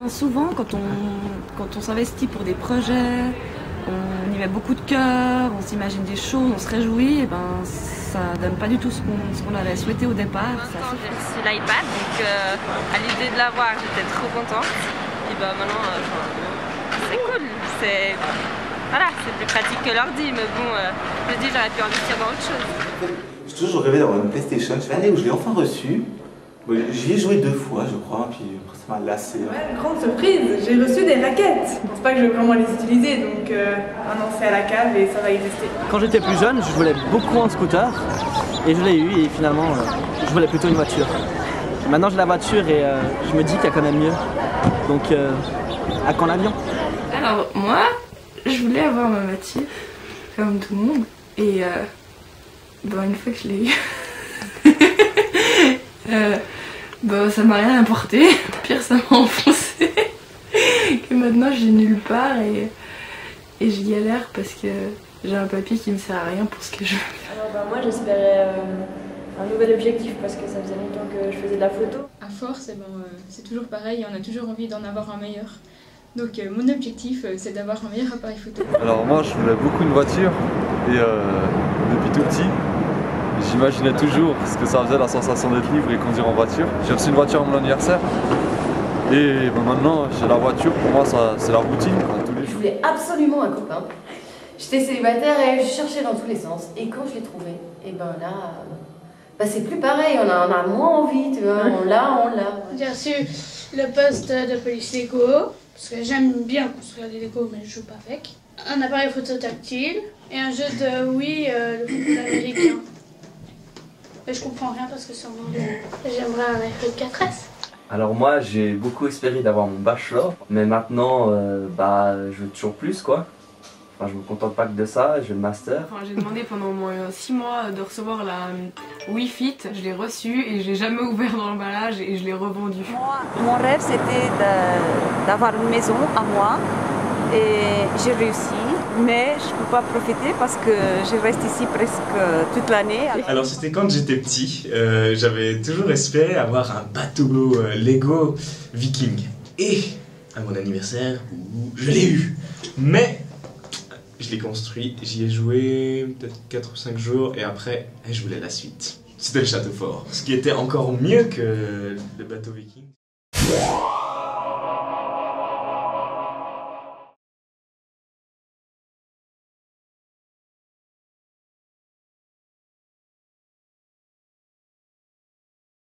Souvent, quand on s'investit pour des projets, on y met beaucoup de cœur, on s'imagine des choses, on se réjouit, et ben ça donne pas du tout ce qu'on avait souhaité au départ. Maintenant j'ai reçu l'iPad, donc à l'idée de l'avoir, j'étais trop contente. Et ben maintenant, c'est cool, voilà, c'est plus pratique que l'ordi, mais bon, je me dis j'aurais pu investir dans autre chose. J'ai toujours rêvé d'avoir une PlayStation. C'est l'année où je l'ai enfin reçue. J'y ai joué 2 fois, je crois, puis après ça m'a lassé. Ouais, une grande surprise, j'ai reçu des raquettes. Je pense pas que je vais vraiment les utiliser, donc maintenant c'est à la cave et ça va y rester. Quand j'étais plus jeune, je voulais beaucoup un scooter et je l'ai eu et finalement je voulais plutôt une voiture. Maintenant j'ai la voiture et je me dis qu'il y a quand même mieux. Donc à quand l'avion? Alors moi, je voulais avoir ma voiture, comme tout le monde, et une fois que je l'ai eu, ça m'a rien apporté. Pire, ça m'a enfoncé. Et maintenant, j'ai nulle part et je galère parce que j'ai un papier qui me sert à rien pour ce que je veux. Alors moi, j'espérais un nouvel objectif parce que ça faisait longtemps que je faisais de la photo. À force, c'est toujours pareil, on a toujours envie d'en avoir un meilleur. Donc mon objectif, c'est d'avoir un meilleur appareil photo. Alors moi, je voulais beaucoup une voiture et depuis tout petit, j'imaginais toujours ce que ça faisait la sensation d'être libre et conduire en voiture. J'ai reçu une voiture à mon anniversaire et maintenant j'ai la voiture, pour moi c'est la routine tous les jours. Je voulais absolument un copain. J'étais célibataire et je cherchais dans tous les sens. Et quand je l'ai trouvé, et là, c'est plus pareil, on a moins envie, tu vois, on l'a. J'ai reçu le poste de police Lego, parce que j'aime bien construire des Lego mais je joue pas avec. Un appareil photo tactile et un jeu de Wii, le football américain. Mais je comprends rien parce que c'est en anglais. J'aimerais un iPhone 4S. Alors moi j'ai beaucoup espéré d'avoir mon bachelor, mais maintenant je veux toujours plus quoi. Enfin, je me contente pas que de ça, j'ai le master. Enfin, j'ai demandé pendant au moins 6 mois de recevoir la Wii Fit, je l'ai reçue et je l'ai jamais ouvert dans l'emballage et je l'ai revendue. Moi, mon rêve c'était d'avoir une maison à moi et j'ai réussi. Mais je ne peux pas profiter parce que je reste ici presque toute l'année. Alors c'était quand j'étais petit, j'avais toujours espéré avoir un bateau Lego Viking. Et à mon anniversaire, je l'ai eu. Mais je l'ai construit, j'y ai joué peut-être 4 ou 5 jours et après je voulais la suite. C'était le château fort, ce qui était encore mieux que le bateau Viking.